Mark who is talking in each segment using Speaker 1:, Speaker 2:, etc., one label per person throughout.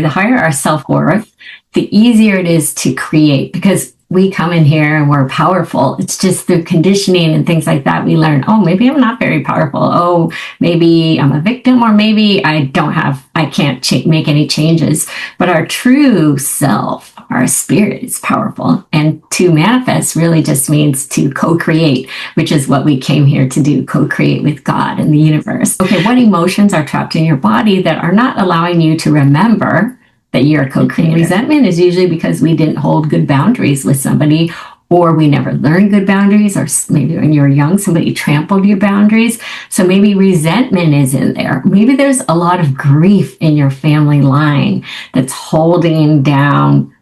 Speaker 1: The higher our self-worth, the easier it is to create, because we come in here and we're powerful. It's just through conditioning and things like that we learn, oh, maybe I'm not very powerful. Oh, maybe I'm a victim, or maybe I can't make any changes. But our true self, our spirit, is powerful. And to manifest really just means to co-create, which is what we came here to do, co-create with God and the universe. Okay, what emotions are trapped in your body that are not allowing you to remember that you're a co-creator? Resentment is usually because we didn't hold good boundaries with somebody, or we never learned good boundaries, or maybe when you were young, somebody trampled your boundaries. So maybe resentment is in there. Maybe there's a lot of grief in your family line that's holding down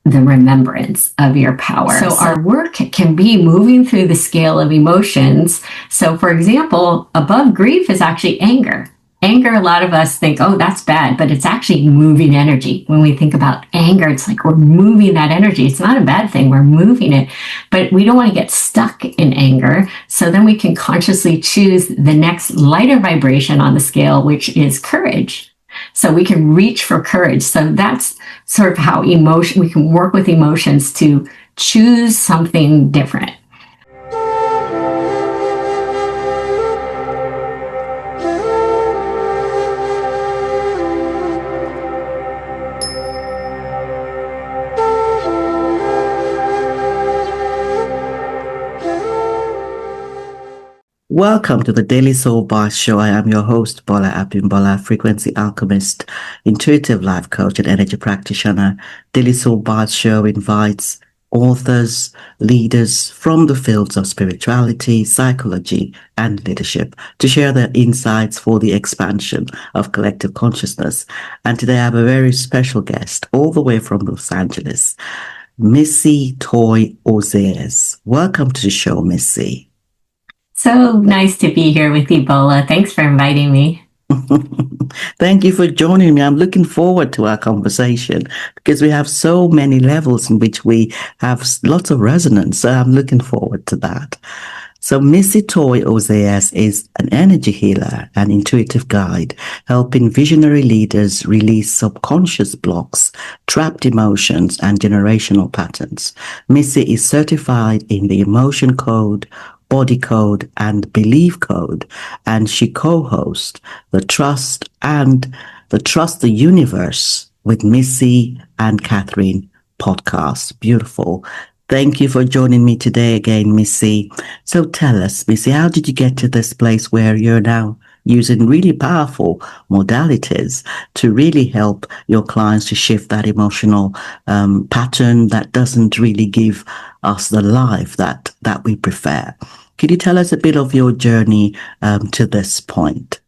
Speaker 1: the remembrance of your power. So our work can be moving through the scale of emotions. So for example, above grief is actually anger. Anger, a lot of us think, oh, that's bad, but it's actually moving energy. When we think about anger, it's like we're moving that energy. It's not a bad thing. We're moving it, but we don't want to get stuck in anger. So then we can consciously choose the next lighter vibration on the scale, which is courage. So we can reach for courage. So that's sort of how we can work with emotions to choose something different.
Speaker 2: Welcome to the Daily Soul Bytes Show. I am your host, Bolaabimbola, frequency alchemist, intuitive life coach, and energy practitioner. Daily Soul Bytes Show invites authors, leaders from the fields of spirituality, psychology, and leadership to share their insights for the expansion of collective consciousness. And today I have a very special guest all the way from Los Angeles, Missy Toy Ozeas. Welcome to the show, Missy.
Speaker 1: So nice to be here with you, Bola. Thanks for inviting me.
Speaker 2: Thank you for joining me. I'm looking forward to our conversation because we have so many levels in which we have lots of resonance. So I'm looking forward to that. So Missy Toy Ozeas is an energy healer and intuitive guide, helping visionary leaders release subconscious blocks, trapped emotions, and generational patterns. Missy is certified in the Emotion Code, Body Code, and Belief Code, and she co-hosts the Trust the Universe with Missy and Catherine podcast. Beautiful. Thank you for joining me today again, Missy. So tell us, Missy, how did you get to this place where you're now using really powerful modalities to really help your clients to shift that emotional pattern that doesn't really give us the life that we prefer? Could you tell us a bit of your journey to this point?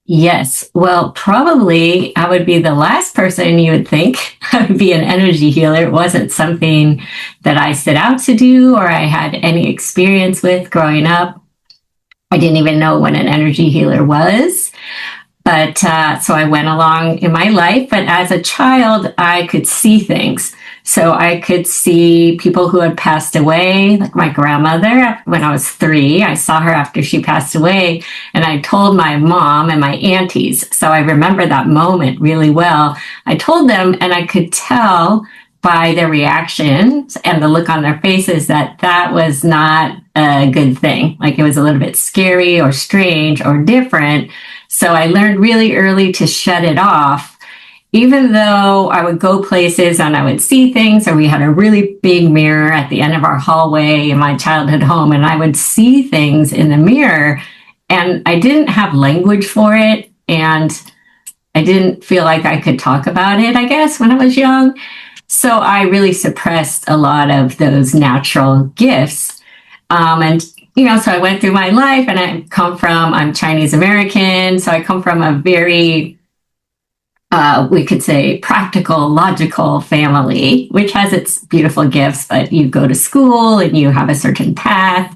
Speaker 1: Yes. Well, probably I would be the last person you would think I would be an energy healer. It wasn't something that I set out to do or I had any experience with growing up. I didn't even know what an energy healer was. But so I went along in my life. But as a child, I could see things. So I could see people who had passed away, like my grandmother. When I was 3, I saw her after she passed away, and I told my mom and my aunties. So I remember that moment really well. I told them, and I could tell by their reactions and the look on their faces that that was not a good thing. Like it was a little bit scary or strange or different. So I learned really early to shut it off. Even though I would go places and I would see things, or we had a really big mirror at the end of our hallway in my childhood home, and I would see things in the mirror, and I didn't have language for it, and I didn't feel like I could talk about it, I guess, when I was young. So I really suppressed a lot of those natural gifts. So I went through my life, and I'm Chinese American, so I come from a very we could say practical, logical family, which has its beautiful gifts, but you go to school and you have a certain path.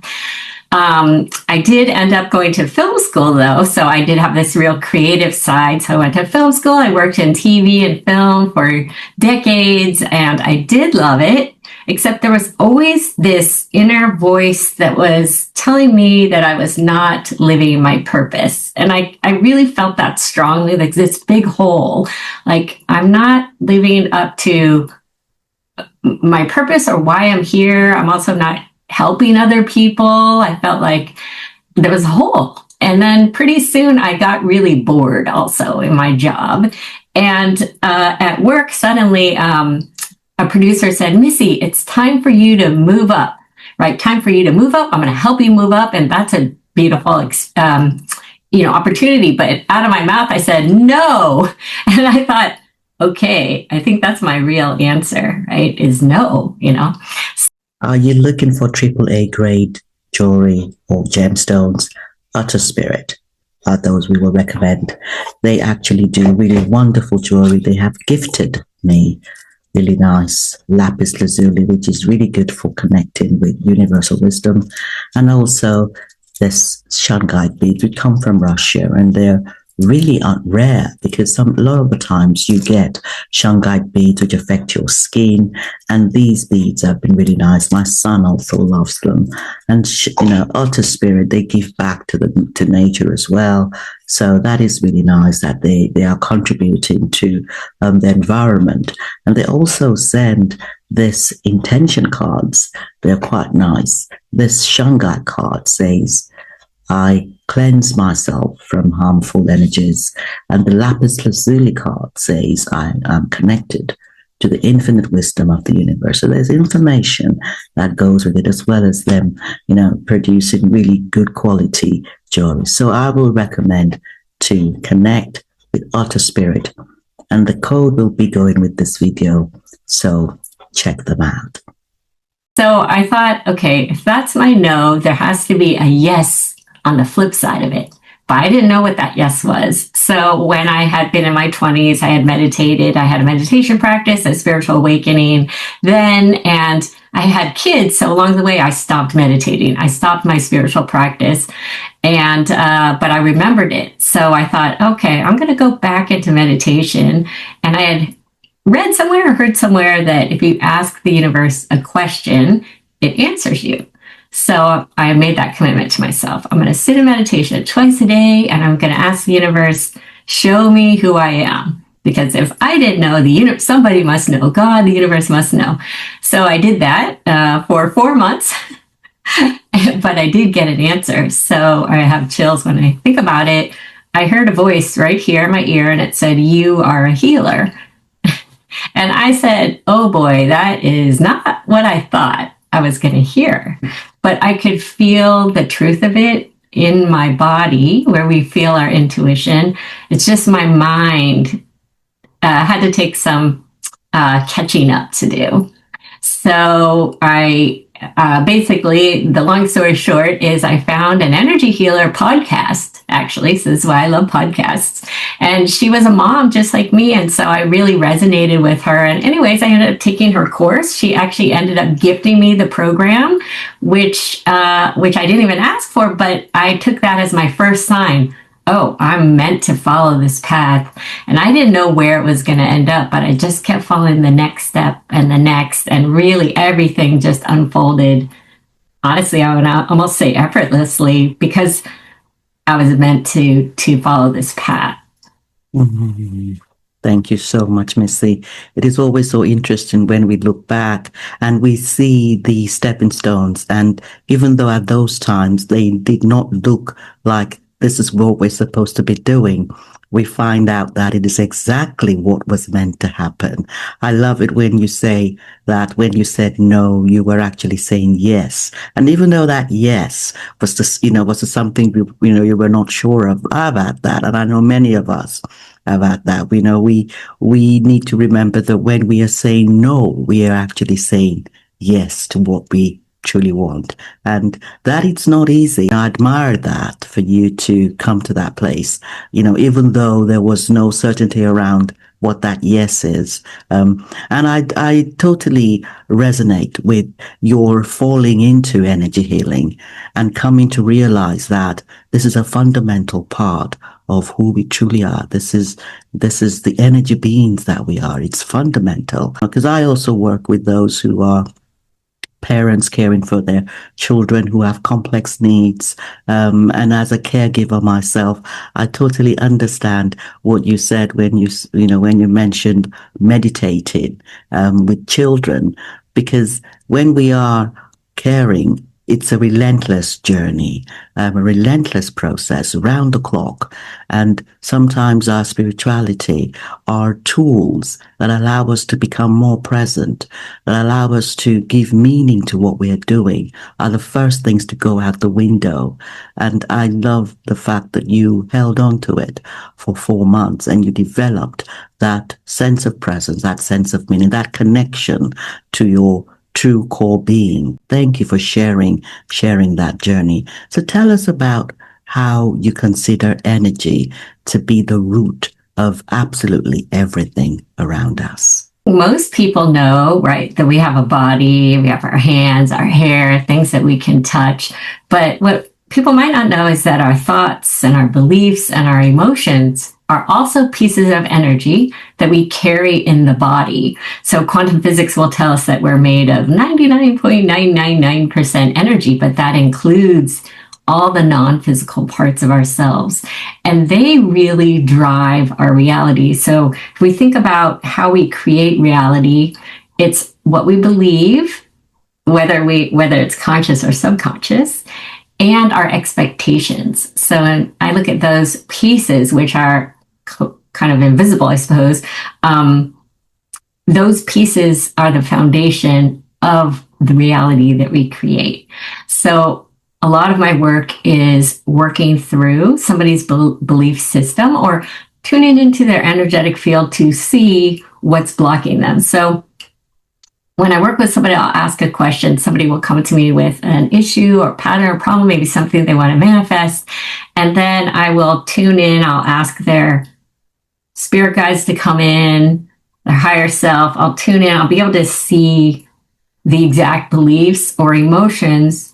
Speaker 1: I did end up going to film school though, so I did have this real creative side. So I went to film school. I worked in TV and film for decades, and I did love it. except there was always this inner voice that was telling me that I was not living my purpose. And I really felt that strongly, like this big hole, like I'm not living up to my purpose or why I'm here. I'm also not helping other people. I felt like there was a hole. And then pretty soon I got really bored also in my job. And at work, suddenly a producer said, Missy, it's time for you to move up, right? Time for you to move up. I'm going to help you move up. And that's a beautiful opportunity. But out of my mouth, I said, no. And I thought, okay, I think that's my real answer, right? Is no,
Speaker 2: Are you looking for AAA grade jewelry or gemstones? Utter Spirit are those we will recommend. They actually do really wonderful jewelry. They have gifted me really nice lapis lazuli, which is really good for connecting with universal wisdom. And also this shungite beads, which come from Russia, and they're really rare because a lot of the times you get shungite beads which affect your skin, and these beads have been really nice. My son also loves them, and Utter Spirit, they give back to nature as well. So that is really nice that they are contributing to the environment. And they also send this intention cards. They're quite nice. This shungite card says, I cleanse myself from harmful energies. And the lapis lazuli card says, I am connected to the infinite wisdom of the universe. So there's information that goes with it, as well as them, producing really good quality jewelry. So I will recommend to connect with Utter Spirit. And the code will be going with this video. So check them out.
Speaker 1: So I thought, okay, if that's my no, there has to be a yes on the flip side of it. But I didn't know what that yes was. So when I had been in my 20s, I had meditated. I had a meditation practice, a spiritual awakening then, and I had kids. So along the way, I stopped meditating. I stopped my spiritual practice, and but I remembered it. So I thought, okay, I'm going to go back into meditation. And I had read somewhere or heard somewhere that if you ask the universe a question, it answers you. So I made that commitment to myself. I'm going to sit in meditation twice a day, and I'm going to ask the universe, show me who I am. Because if I didn't know, somebody must know. God, the universe must know. So I did that for 4 months, but I did get an answer. So I have chills when I think about it. I heard a voice right here in my ear, and it said, you are a healer. And I said, oh boy, that is not what I thought I was going to hear. But I could feel the truth of it in my body, where we feel our intuition. It's just my mind had to take some catching up to do. So I basically, the long story short is I found an energy healer podcast, actually. So this is why I love podcasts. And she was a mom just like me. And so I really resonated with her. And anyways, I ended up taking her course. She actually ended up gifting me the program, which I didn't even ask for, but I took that as my first sign. Oh, I'm meant to follow this path. And I didn't know where it was going to end up, but I just kept following the next step and the next, and really everything just unfolded. Honestly, I would almost say effortlessly, because I was meant to follow this path.
Speaker 2: Mm-hmm. Thank you so much, Missy. It is always so interesting when we look back and we see the stepping stones. And even though at those times they did not look like this is what we're supposed to be doing, we find out that it is exactly what was meant to happen. I love it when you say that when you said no, you were actually saying yes. And even though that yes was just, was something, you were not sure of about that. And I know many of us about that. We need to remember that when we are saying no, we are actually saying yes to what we truly want, and that it's not easy. I admire that for you to come to that place, even though there was no certainty around what that yes is. And I totally resonate with your falling into energy healing and coming to realize that this is a fundamental part of who we truly are. This is the energy beings that we are. It's fundamental, because I also work with those who are parents caring for their children who have complex needs. And as a caregiver myself, I totally understand what you said when when you mentioned meditating with children, because when we are caring, it's a relentless journey, a relentless process round the clock. And sometimes our spirituality, our tools that allow us to become more present, that allow us to give meaning to what we are doing, are the first things to go out the window. And I love the fact that you held on to it for 4 months and you developed that sense of presence, that sense of meaning, that connection to your true core being. Thank you for sharing that journey. So tell us about how you consider energy to be the root of absolutely everything around us.
Speaker 1: Most people know, right, that we have a body, we have our hands, our hair, things that we can touch. But what people might not know is that our thoughts and our beliefs and our emotions are also pieces of energy that we carry in the body. So quantum physics will tell us that we're made of 99.999% energy, but that includes all the non-physical parts of ourselves. And they really drive our reality. So if we think about how we create reality, it's what we believe, whether it's conscious or subconscious, and our expectations. So I look at those pieces, which are kind of invisible, I suppose. Those pieces are the foundation of the reality that we create. So a lot of my work is working through somebody's belief system or tuning into their energetic field to see what's blocking them. So when I work with somebody, I'll ask a question. Somebody will come to me with an issue or pattern or problem, maybe something they want to manifest. And then I will tune in. I'll ask their spirit guides to come in, their higher self. I'll tune in. I'll be able to see the exact beliefs or emotions,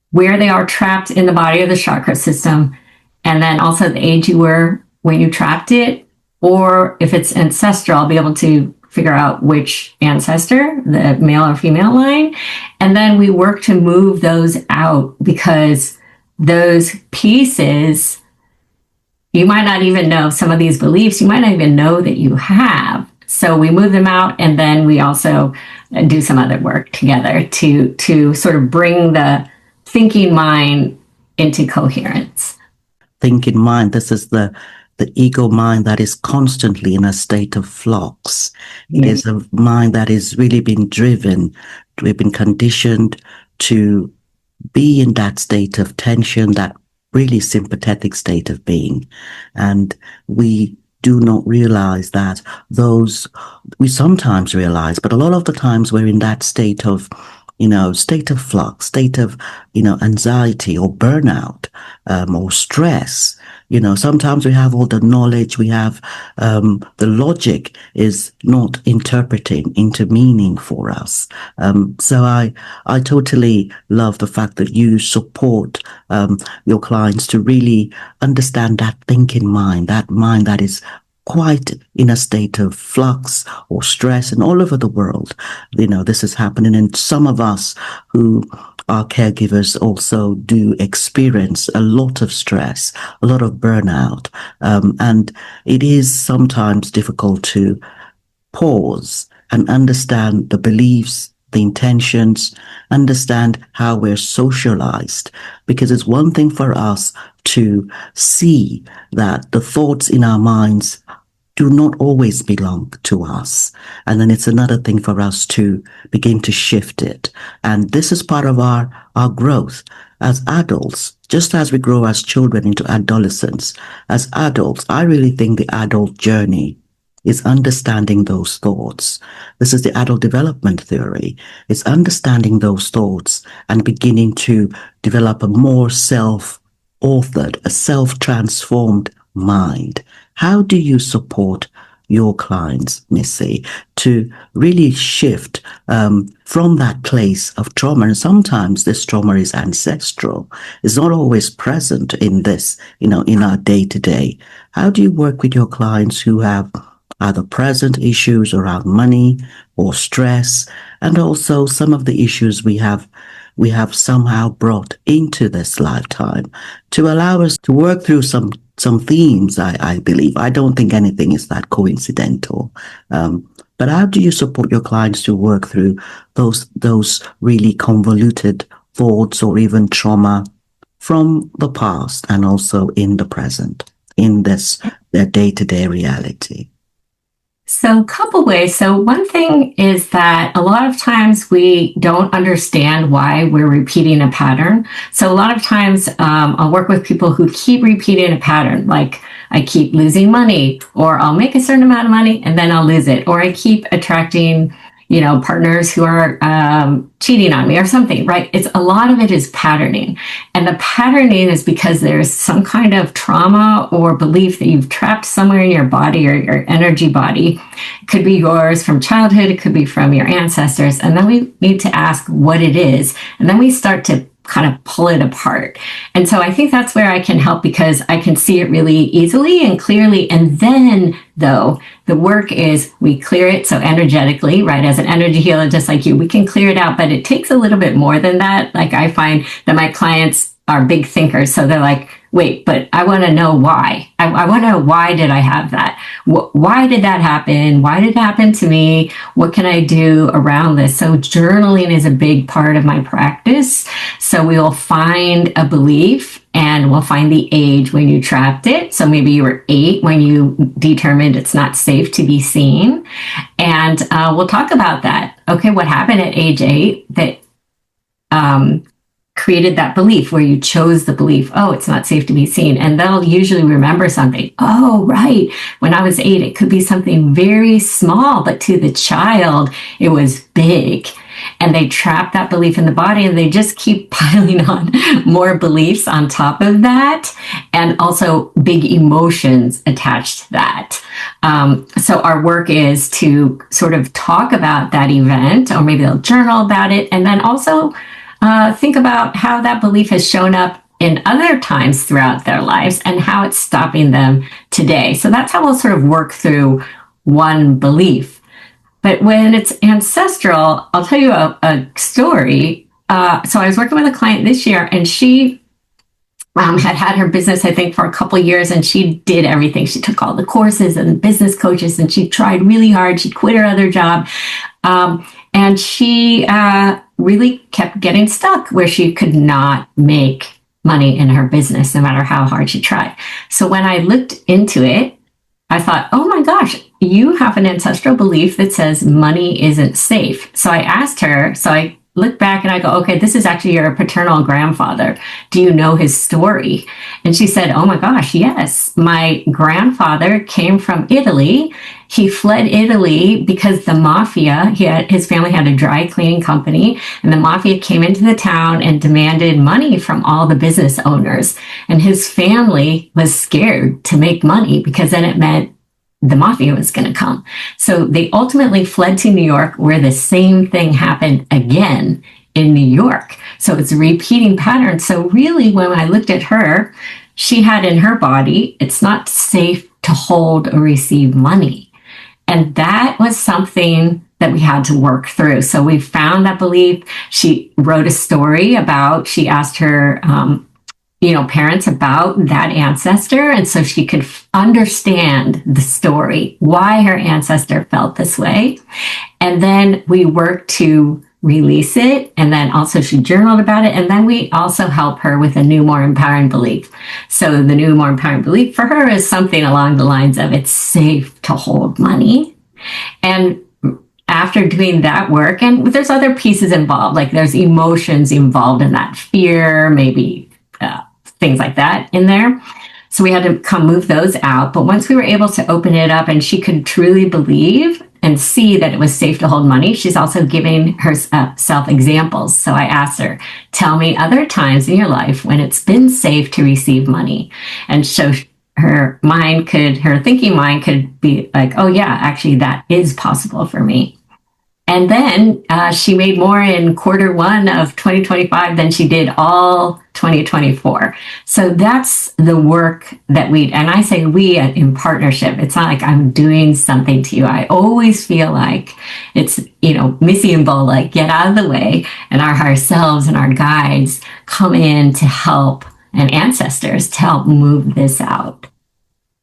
Speaker 1: where they are trapped in the body or the chakra system, and then also the age you were when you trapped it, or if it's ancestral, I'll be able to figure out which ancestor, the male or female line, and then we work to move those out, because those pieces, you might not even know some of these beliefs, you might not even know that you have. So we move them out, and then we also do some other work together to sort of bring the thinking mind into coherence.
Speaker 2: Thinking mind, this is the ego mind that is constantly in a state of flux. It is a mind that is really being driven. We've been conditioned to be in that state of tension, that really sympathetic state of being. And we do not realize that we sometimes realize, but a lot of the times we're in that state of flux, state of, anxiety or burnout, or stress. Sometimes we have all the knowledge, we have, the logic is not interpreting into meaning for us. So I totally love the fact that you support, your clients to really understand that thinking mind that is quite in a state of flux or stress, and all over the world, this is happening. And some of us who are caregivers also do experience a lot of stress, a lot of burnout. And it is sometimes difficult to pause and understand the beliefs, the intentions, understand how we're socialized, because it's one thing for us to see that the thoughts in our minds do not always belong to us. And then it's another thing for us to begin to shift it. And this is part of our growth as adults, just as we grow as children into adolescence. As adults, I really think the adult journey is understanding those thoughts. This is the adult development theory. It's understanding those thoughts and beginning to develop a more self-authored, a self-transformed mind. How do you support your clients, Missy, to really shift from that place of trauma? And sometimes this trauma is ancestral. It's not always present in this, in our day-to-day. How do you work with your clients who have either present issues around money or stress, and also some of the issues we have somehow brought into this lifetime to allow us to work through some themes. I believe. I don't think anything is that coincidental. But how do you support your clients to work through those really convoluted thoughts or even trauma from the past and also in the present, in their day-to-day reality?
Speaker 1: So, a couple ways. So, one thing is that a lot of times we don't understand why we're repeating a pattern. So, a lot of times I'll work with people who keep repeating a pattern, like I keep losing money, or I'll make a certain amount of money and then I'll lose it, or I keep attracting, partners who are cheating on me or something, right? It's a lot of it is patterning. And the patterning is because there's some kind of trauma or belief that you've trapped somewhere in your body or your energy body. It could be yours from childhood. It could be from your ancestors. And then we need to ask what it is. And then we start to kind of pull it apart. And so I think that's where I can help, because I can see it really easily and clearly. And then, though, the work is we clear it. So energetically, right, as an energy healer, just like you, we can clear it out, but it takes a little bit more than that. Like I find that my clients are big thinkers. So they're like, wait, but I want to know why. I want to know, why did I have that? Why did that happen? Why did it happen to me? What can I do around this? So journaling is a big part of my practice. So we'll find a belief and we'll find the age when you trapped it. So maybe you were 8 when you determined it's not safe to be seen. And we'll talk about that. Okay, what happened at age 8 that created that belief, where you chose the belief, oh, it's not safe to be seen. And they'll usually remember something. Oh, right. When I was 8, it could be something very small, but to the child, it was big. And they trap that belief in the body, and they just keep piling on more beliefs on top of that, and also big emotions attached to that. So our work is to sort of talk about that event, or maybe they'll journal about it, and then also think about how that belief has shown up in other times throughout their lives and how it's stopping them today. So that's how we'll sort of work through one belief. But when it's ancestral, I'll tell you a story. So I was working with a client this year, and she had her business, I think, for a couple of years, and she did everything. She took all the courses and business coaches, and she tried really hard. She quit her other job. And she really kept getting stuck where she could not make money in her business, no matter how hard she tried. So when I looked into it, I thought, oh my gosh, you have an ancestral belief that says money isn't safe. So I asked her, so I look back and I go, okay, this is actually your paternal grandfather. Do you know his story? And she said, oh my gosh, yes. My grandfather came from Italy. He fled Italy because the mafia, his family had a dry cleaning company, and the mafia came into the town and demanded money from all the business owners. And his family was scared to make money, because then it meant the mafia was going to come. So they ultimately fled to New York, where the same thing happened again in New York. So it's a repeating pattern. So really, when I looked at her, she had in her body, it's not safe to hold or receive money. And that was something that we had to work through. So we found that belief. She wrote a story about, she asked her, parents about that ancestor. And so she could understand the story, why her ancestor felt this way. And then we worked to release it. And then also she journaled about it. And then we also help her with a new, more empowering belief. So the new, more empowering belief for her is something along the lines of, it's safe to hold money. And after doing that work, and there's other pieces involved, like there's emotions involved in that, fear, maybe things like that in there. So we had to move those out. But once we were able to open it up and she could truly believe and see that it was safe to hold money, she's also giving herself examples. So I asked her, tell me other times in your life when it's been safe to receive money. And so her thinking mind could be like, oh yeah, actually that is possible for me. And then she made more in Q1 of 2025 than she did all 2024. So that's the work that and I say we in partnership. It's not like I'm doing something to you. I always feel like it's, Missy and Bola get out of the way, and our higher selves and our guides come in to help, and ancestors to help move this out.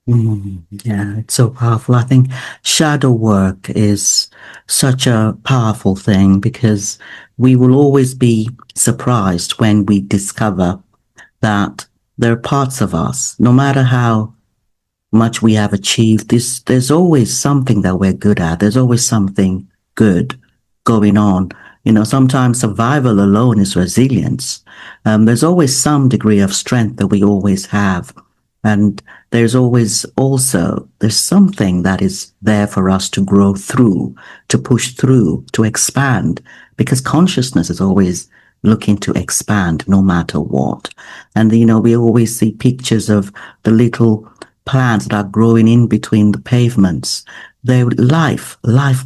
Speaker 2: Yeah, it's so powerful. I think shadow work is such a powerful thing because we will always be surprised when we discover that there are parts of us, no matter how much we have achieved, there's always something that we're good at. There's always something good going on. Sometimes survival alone is resilience. There's always some degree of strength that we always have. And there's always there's something that is there for us to grow through, to push through, to expand, because consciousness is always looking to expand no matter what. And, we always see pictures of the little plants that are growing in between the pavements. Life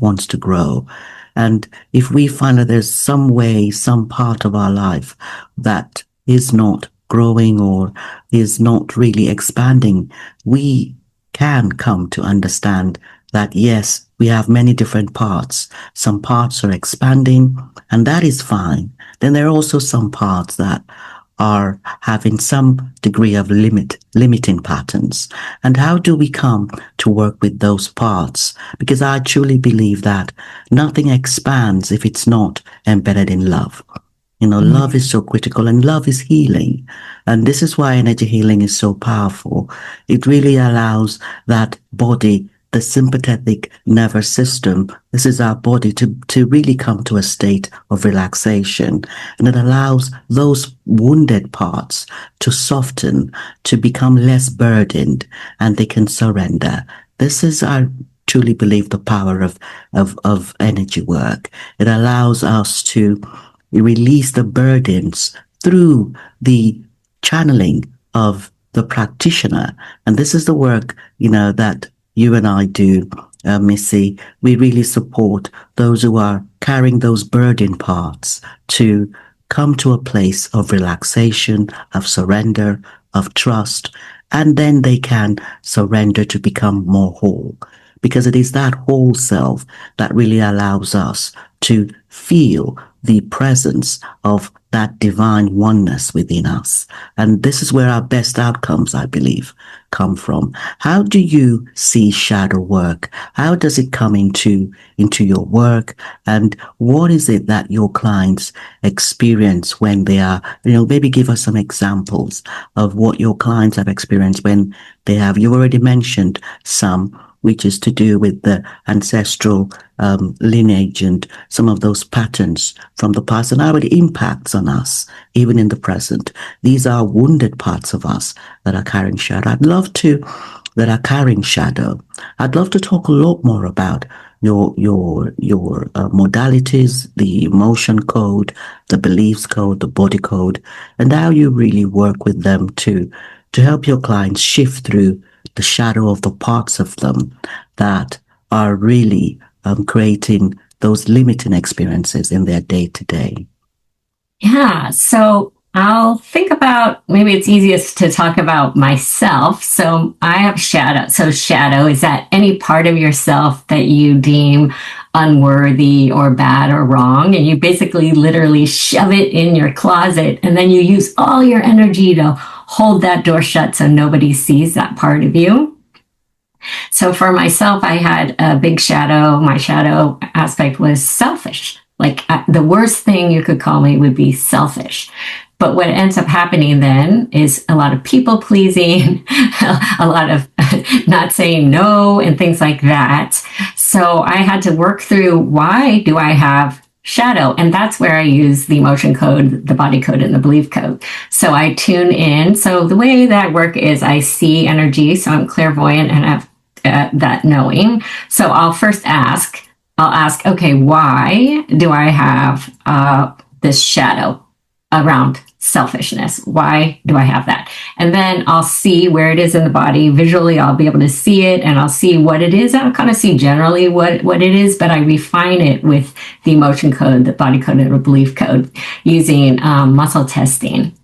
Speaker 2: wants to grow. And if we find that there's some way, some part of our life that is not growing or is not really expanding, we can come to understand that, yes, we have many different parts. Some parts are expanding, and that is fine. Then there are also some parts that are having some degree of limiting patterns. And how do we come to work with those parts? Because I truly believe that nothing expands if it's not embedded in love. Love is so critical, and love is healing. And this is why energy healing is so powerful. It really allows that body, the sympathetic nervous system, this is our body, to really come to a state of relaxation. And it allows those wounded parts to soften, to become less burdened, and they can surrender. This is, I truly believe, the power of energy work. It allows us to release the burdens through the channeling of the practitioner. And this is the work, that you and I do, Missy. We really support those who are carrying those burden parts to come to a place of relaxation, of surrender, of trust, and then they can surrender to become more whole. Because it is that whole self that really allows us to feel the presence of that divine oneness within us. And this is where our best outcomes, I believe, come from. How do you see shadow work? How does it come into your work? And what is it that your clients experience when they are, maybe give us some examples of what your clients have experienced when they have, you already mentioned some, which is to do with the ancestral lineage and some of those patterns from the past and how it impacts on us, even in the present. These are wounded parts of us that are carrying shadow. I'd love to talk a lot more about your modalities, the emotion code, the beliefs code, the body code, and how you really work with them to help your clients shift through the shadow of the parts of them that are really creating those limiting experiences in their day-to-day.
Speaker 1: Yeah, so I'll think about, maybe it's easiest to talk about myself. So I have shadow. So shadow is that any part of yourself that you deem unworthy or bad or wrong, and you basically literally shove it in your closet, and then you use all your energy to hold that door shut so nobody sees that part of you. So for myself, I had a big shadow. My shadow aspect was selfish. Like the worst thing you could call me would be selfish. But what ends up happening then is a lot of people pleasing, a lot of not saying no and things like that. So I had to work through, why do I have shadow? And that's where I use the emotion code, the body code, and the belief code. So I tune in. So the way that I work is I see energy. So I'm clairvoyant and have that knowing. So I'll ask, okay, why do I have this shadow around selfishness. Why do I have that? And then I'll see where it is in the body. Visually, I'll be able to see it, and I'll see what it is. I'll kind of see generally what it is, but I refine it with the emotion code, the body code, and the belief code using muscle testing.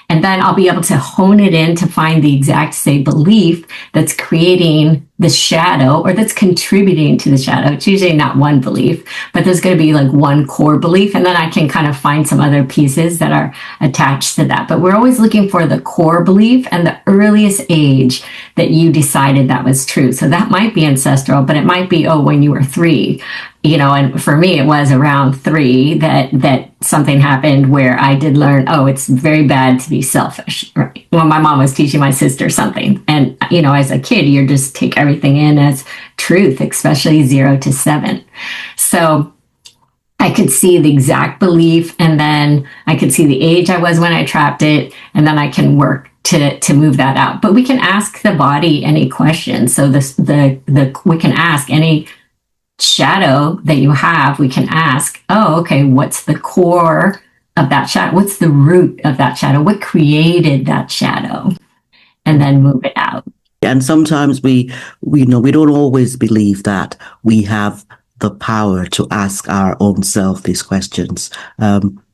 Speaker 1: And then I'll be able to hone it in to find the exact, say, belief that's creating the shadow or that's contributing to the shadow. It's usually not one belief, but there's going to be like one core belief. And then I can kind of find some other pieces that are attached to that. But we're always looking for the core belief and the earliest age that you decided that was true. So that might be ancestral, but it might be, when you were 3. And for me, it was around 3 that something happened where I did learn, it's very bad to be selfish. Right? Well, my mom was teaching my sister something. And, as a kid, you just take everything in as truth, especially 0 to 7. So I could see the exact belief, and then I could see the age I was when I trapped it, and then I can work to move that out. But we can ask the body any questions. So we can ask any shadow that you have. We can ask, what's the core of that shadow? What's the root of that shadow? What created that shadow? And then move it out.
Speaker 2: And sometimes we don't always believe that we have the power to ask our own self these questions.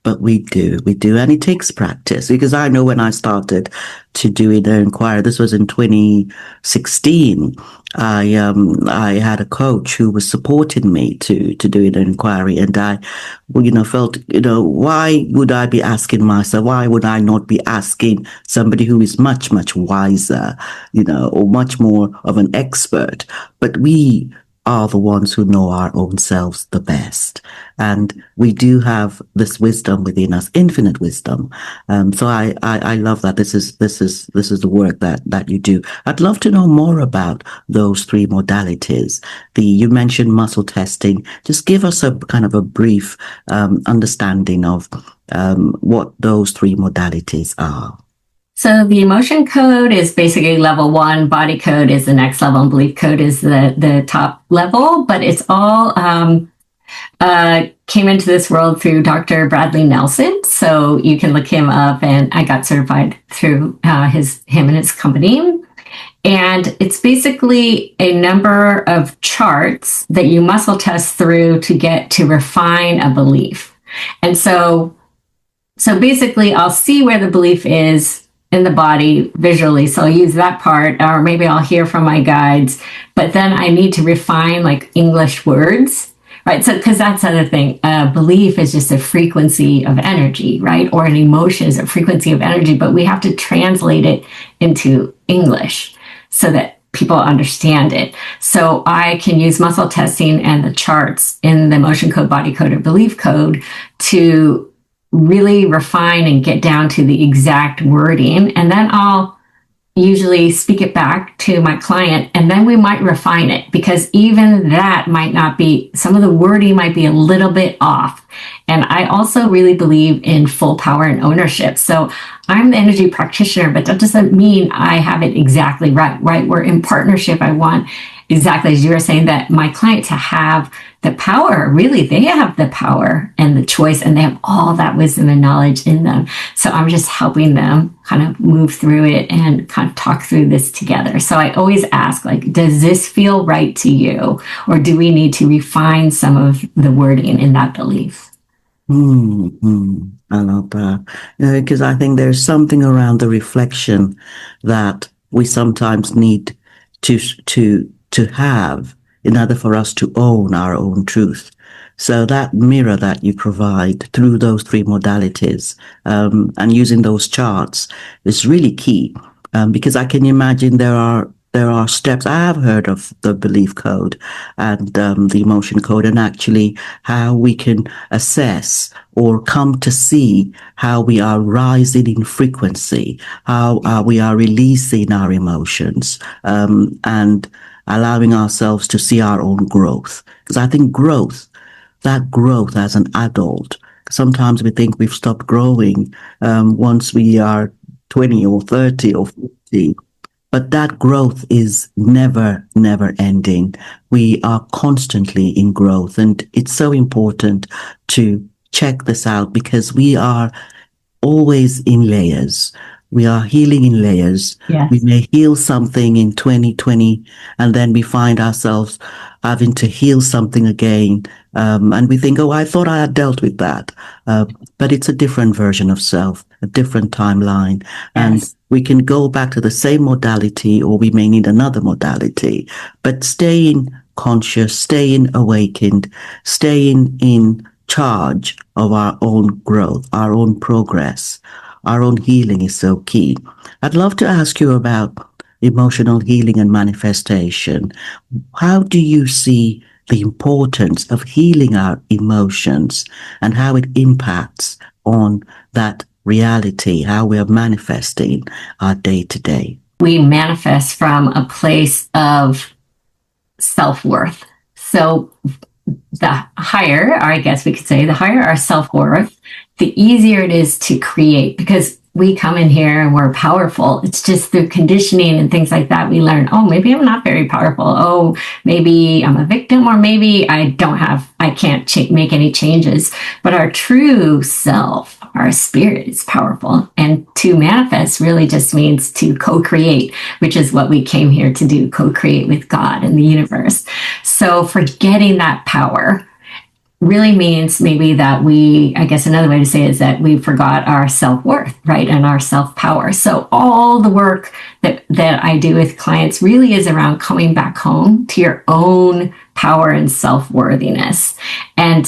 Speaker 2: But we do, and it takes practice, because I know when I started to do inner inquiry, this was in 2016, I had a coach who was supporting me to do inner inquiry, and I, felt, why would I be asking myself? Why would I not be asking somebody who is much, much wiser, or much more of an expert? But we are the ones who know our own selves the best, and we do have this wisdom within us, infinite wisdom. So I love that this is the work that you do. I'd love to know more about those 3 modalities. You mentioned muscle testing. Just give us a kind of a brief understanding of what those 3 modalities are.
Speaker 1: So the emotion code is basically level 1, body code is the next level, and belief code is the top level, but it's all came into this world through Dr. Bradley Nelson. So you can look him up, and I got certified through him and his company. And it's basically a number of charts that you muscle test through to get to refine a belief. And so basically I'll see where the belief is in the body visually. So I'll use that part, or maybe I'll hear from my guides, but then I need to refine like English words, right? So, because that's the other thing, belief is just a frequency of energy, right? Or an emotion is a frequency of energy, but we have to translate it into English so that people understand it. So I can use muscle testing and the charts in the emotion code, body code, or belief code to really refine and get down to the exact wording. And then I'll usually speak it back to my client, and then we might refine it, because even that might not be, some of the wording might be a little bit off. And I also really believe in full power and ownership. So I'm the energy practitioner, but that doesn't mean I have it exactly right? We're in partnership. I want, exactly as you were saying, that my client to have the power. Really, they have the power and the choice, and they have all that wisdom and knowledge in them. So I'm just helping them kind of move through it and kind of talk through this together. So I always ask, like, does this feel right to you? Or do we need to refine some of the wording in that belief?
Speaker 2: I love that. Because I think there's something around the reflection that we sometimes need to have in order for us to own our own truth. So that mirror that you provide through those 3 modalities, and using those charts is really key, because I can imagine there are steps. I have heard of the belief code and the emotion code, and actually how we can assess or come to see how we are rising in frequency, how we are releasing our emotions, and allowing ourselves to see our own growth. Because I think that growth as an adult, sometimes we think we've stopped growing once we are 20 or 30 or 50. But that growth is never ending. We are constantly in growth. And it's so important to check this out, because we are always in layers. We are healing in layers.
Speaker 1: Yes.
Speaker 2: We may heal something in 2020, and then we find ourselves having to heal something again. And we think, oh, I thought I had dealt with that. But it's a different version of self, a different timeline. And
Speaker 1: Yes.
Speaker 2: we can go back to the same modality, or we may need another modality. But staying conscious, staying awakened, staying in charge of our own growth, our own progress, our own healing is so key. I'd love to ask you about emotional healing and manifestation. How do you see the importance of healing our emotions and how it impacts on that reality, how we are manifesting our day to day?
Speaker 1: We manifest from a place of self-worth. So the higher, or I guess we could say, the higher our self-worth, the easier it is to create, because we come in here and we're powerful. It's just through conditioning and things like that we learn, oh, maybe I'm not very powerful. Oh, maybe I'm a victim, or maybe I can't make any changes. But our true self, our spirit, is powerful. And to manifest really just means to co-create, which is what we came here to do, co-create with God and the universe. So forgetting that power really means maybe that I guess another way to say it is that we forgot our self-worth, right? And our self-power. So all the work that I do with clients really is around coming back home to your own power and self-worthiness. And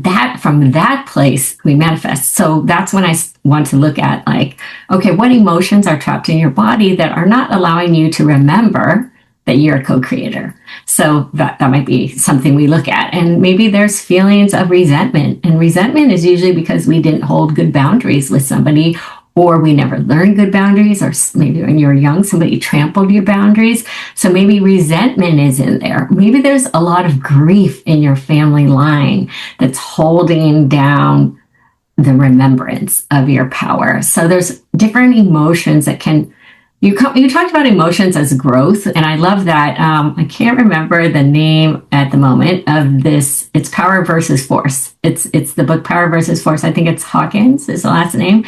Speaker 1: that, from that place, we manifest. So that's when I want to look at, like, okay, what emotions are trapped in your body that are not allowing you to remember that you're a co-creator? So that might be something we look at. And maybe there's feelings of resentment. And resentment is usually because we didn't hold good boundaries with somebody, or we never learned good boundaries, or maybe when you were young, somebody trampled your boundaries. So maybe resentment is in there. Maybe there's a lot of grief in your family line that's holding down the remembrance of your power. So there's different emotions that can. You talked about emotions as growth, and I love that. I can't remember the name at the moment of this. It's Power versus Force. It's the book Power versus Force. I think it's Hawkins is the last name.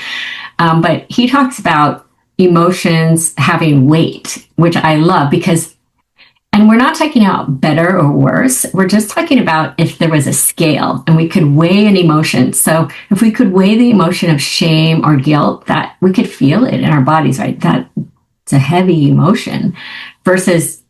Speaker 1: But he talks about emotions having weight, which I love, because, and we're not talking about better or worse. We're just talking about if there was a scale and we could weigh an emotion. So if we could weigh the emotion of shame or guilt, that we could feel it in our bodies, right? That it's a heavy emotion, versus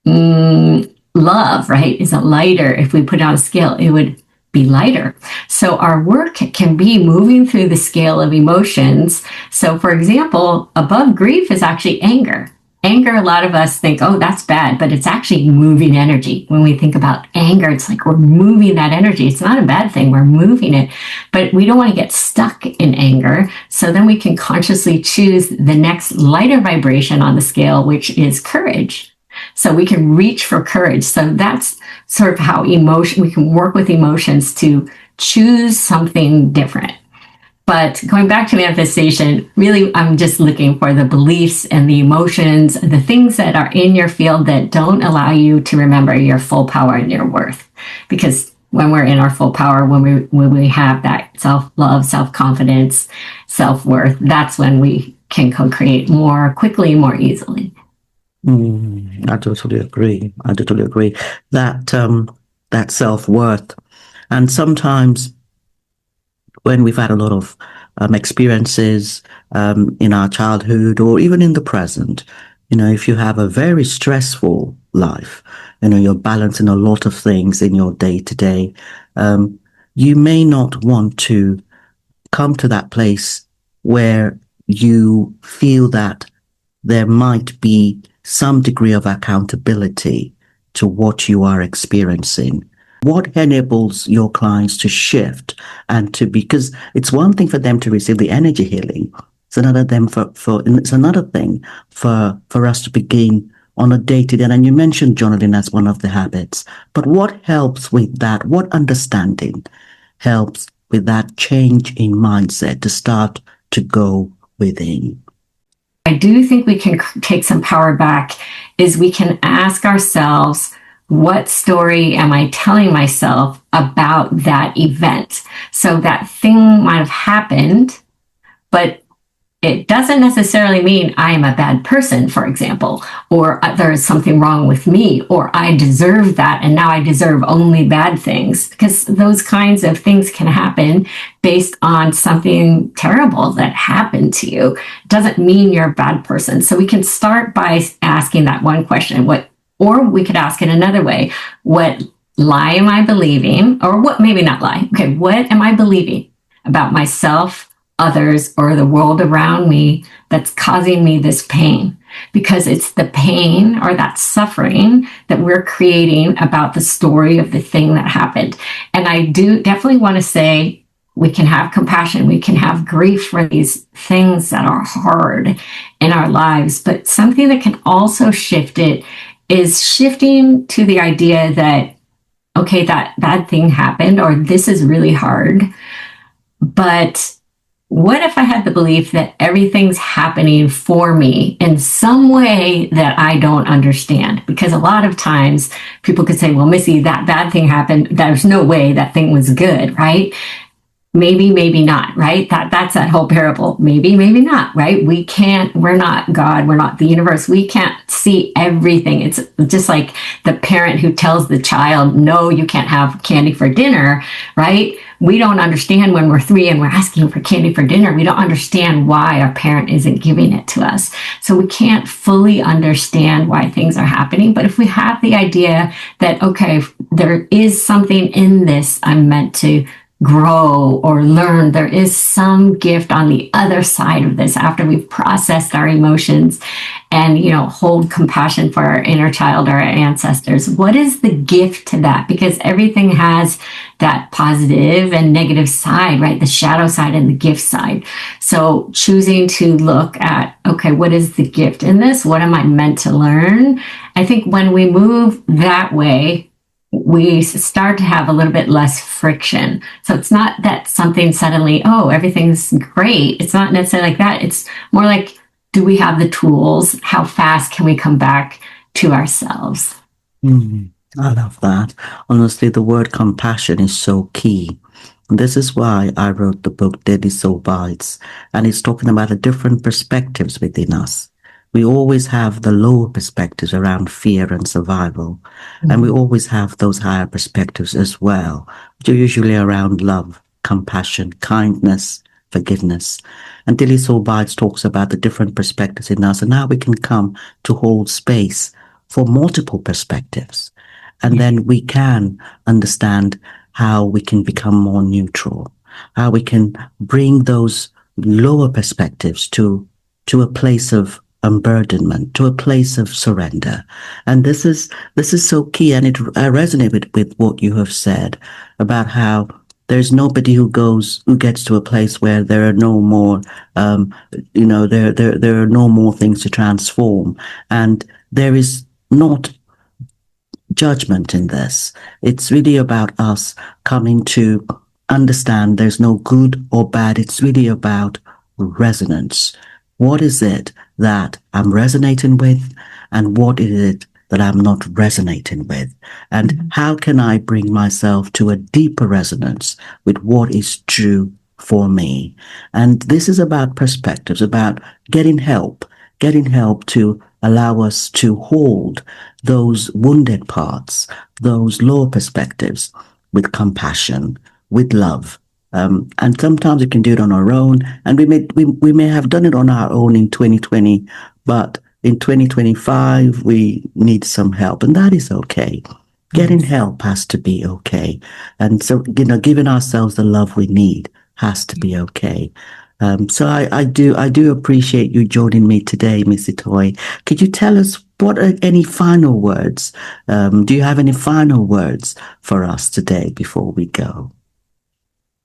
Speaker 1: love, right, is a lighter. If we put it on a scale, it would be lighter. So our work can be moving through the scale of emotions. So for example, above grief is actually anger. Anger, a lot of us think, oh, that's bad, but it's actually moving energy. When we think about anger, it's like we're moving that energy. It's not a bad thing. We're moving it, but we don't want to get stuck in anger. So then we can consciously choose the next lighter vibration on the scale, which is courage. So we can reach for courage. So that's sort of how we can work with emotions to choose something different. But going back to manifestation, really, I'm just looking for the beliefs and the emotions, the things that are in your field that don't allow you to remember your full power and your worth. Because when we're in our full power, when we have that self-love, self-confidence, self-worth, that's when we can co-create more quickly, more easily.
Speaker 2: I totally agree. That self-worth. And sometimes when we've had a lot of experiences in our childhood or even in the present, if you have a very stressful life, you're balancing a lot of things in your day to day, you may not want to come to that place where you feel that there might be some degree of accountability to what you are experiencing. What enables your clients to shift and because it's one thing for them to receive the energy healing. It's another thing for us to begin on a day-to-day. And you mentioned journaling as one of the habits. But what helps with that? What understanding helps with that change in mindset to start to go within?
Speaker 1: I do think we can take some power back, is we can ask ourselves, what story am I telling myself about that event? So that thing might have happened, But it doesn't necessarily mean I am a bad person, for example, or there is something wrong with me, or I deserve that and now I deserve only bad things, because those kinds of things can happen based on something terrible that happened to you. It doesn't mean you're a bad person. So we can start by asking that one question, or we could ask it another way. What lie am I believing? Or what, maybe not lie. Okay, what am I believing about myself, others, or the world around me that's causing me this pain? Because it's the pain or that suffering that we're creating about the story of the thing that happened. And I do definitely want to say we can have compassion, we can have grief for these things that are hard in our lives, but something that can also shift it is shifting to the idea that, okay, that bad thing happened, or this is really hard, but what if I had the belief that everything's happening for me in some way that I don't understand? Because a lot of times people could say, well, Missy, that bad thing happened. There's no way that thing was good, right? Maybe, maybe not, right? That's that whole parable. Maybe, maybe not, right? We're not God, we're not the universe. We can't see everything. It's just like the parent who tells the child, no, you can't have candy for dinner, right? We don't understand when we're 3 and we're asking for candy for dinner. We don't understand why our parent isn't giving it to us. So we can't fully understand why things are happening. But if we have the idea that, okay, there is something in this I'm meant to grow or learn, there is some gift on the other side of this after we've processed our emotions and, hold compassion for our inner child or our ancestors. What is the gift to that? Because everything has that positive and negative side, right? The shadow side and the gift side. So choosing to look at, okay, what is the gift in this? What am I meant to learn? I think when we move that way, we start to have a little bit less friction. So it's not that something suddenly, oh, everything's great. It's not necessarily like that. It's more like, do we have the tools? How fast can we come back to ourselves?
Speaker 2: I love that. Honestly, the word compassion is so key. This is why I wrote the book, Daily Soul Bytes, and it's talking about the different perspectives within us. We always have the lower perspectives around fear and survival, and we always have those higher perspectives as well, which are usually around love, compassion, kindness, forgiveness. And Daily Soul Bytes talks about the different perspectives in us and how we can come to hold space for multiple perspectives. And then we can understand how we can become more neutral, how we can bring those lower perspectives to a place of unburdenment, to a place of surrender. And this is so key, and I resonate with what you have said about how there's nobody who gets to a place where there are no more, there are no more things to transform, and there is not judgment in this. It's really about us coming to understand there's no good or bad. It's really about resonance. What is it that I'm resonating with, and what is it that I'm not resonating with? And how can I bring myself to a deeper resonance with what is true for me? And this is about perspectives, about getting help to allow us to hold those wounded parts, those lower perspectives with compassion, with love. And sometimes we can do it on our own, and we may have done it on our own in 2020, but in 2025 we need some help, and that is okay. Getting help has to be okay, and so giving ourselves the love we need has to be okay. So I do appreciate you joining me today, Missy Toy. Could you tell us what are any final words? Do you have any final words for us today before we go?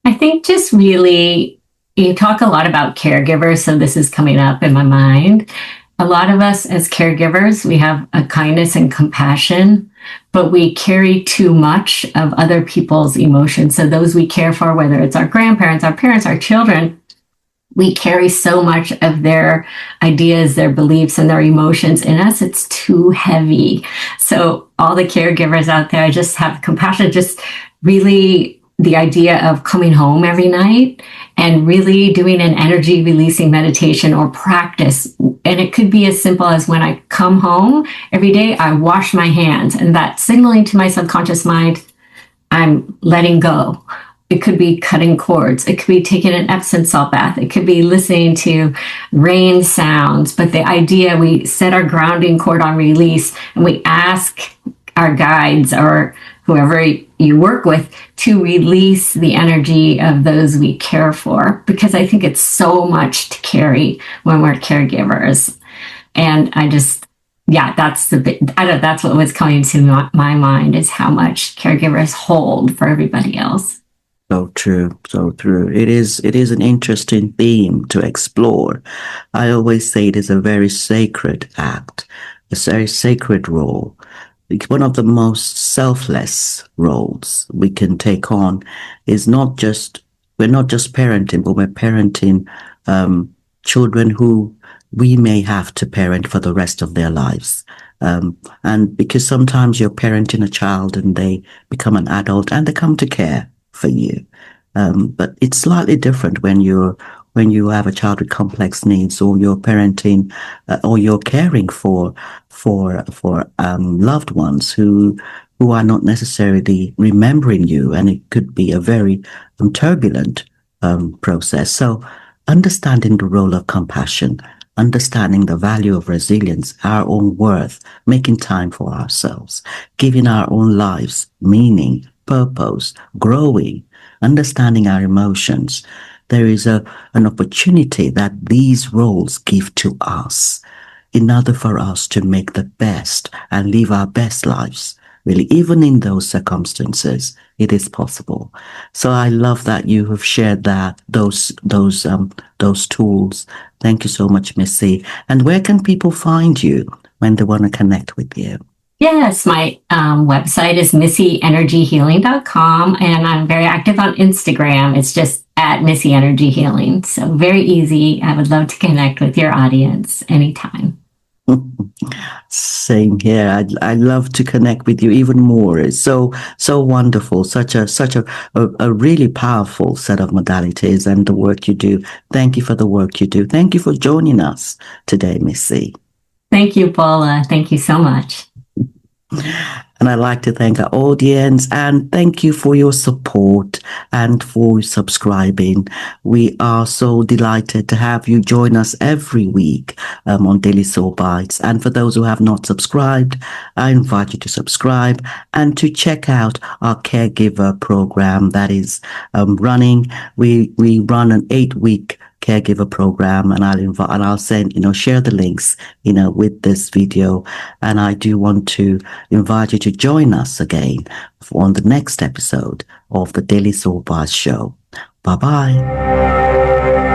Speaker 1: I think just really, you talk a lot about caregivers, so this is coming up in my mind. A lot of us as caregivers, we have a kindness and compassion, but we carry too much of other people's emotions. So those we care for, whether it's our grandparents, our parents, our children, we carry so much of their ideas, their beliefs, and their emotions in us. It's too heavy. So all the caregivers out there, I just have compassion, just really the idea of coming home every night and really doing an energy releasing meditation or practice. And it could be as simple as when I come home every day, I wash my hands, and that's signaling to my subconscious mind, I'm letting go. It could be cutting cords. It could be taking an Epsom salt bath. It could be listening to rain sounds. But the idea, we set our grounding cord on release, and we ask our guides or whoever you work with to release the energy of those we care for, because I think it's so much to carry when we're caregivers. And that's that's what was coming to my mind, is how much caregivers hold for everybody else.
Speaker 2: So true, so true. It is an interesting theme to explore. I always say it is a very sacred act, a very sacred role. It's one of the most selfless roles we can take on. We're not just parenting, but we're parenting children who we may have to parent for the rest of their lives. And because sometimes you're parenting a child and they become an adult and they come to care for you. But it's slightly different when you have a child with complex needs, or you're parenting or you're caring for loved ones who are not necessarily remembering you, and it could be a very turbulent process. So understanding the role of compassion, understanding the value of resilience, our own worth, making time for ourselves, giving our own lives meaning, purpose, growing, understanding our emotions. There is an opportunity that these roles give to us in order for us to make the best and live our best lives. Really, even in those circumstances, it is possible. So I love that you have shared those tools. Thank you so much, Missy. And where can people find you when they want to connect with you?
Speaker 1: Yes, my website is Missyenergyhealing.com, and I'm very active on Instagram. It's just at Missyenergyhealing. So very easy. I would love to connect with your audience anytime.
Speaker 2: Same here. I love to connect with you even more. It's so wonderful. Such a really powerful set of modalities and the work you do. Thank you for the work you do. Thank you for joining us today, Missy.
Speaker 1: Thank you, Bola. Thank you so much.
Speaker 2: And I'd like to thank our audience and thank you for your support and for subscribing. We are so delighted to have you join us every week on Daily Soul Bytes. And for those who have not subscribed, I invite you to subscribe and to check out our caregiver program that is running. We run an 8-week caregiver program, and I'll send, share the links, with this video. And I do want to invite you to join us again on the next episode of the Daily Soul Bytes Show. Bye-bye.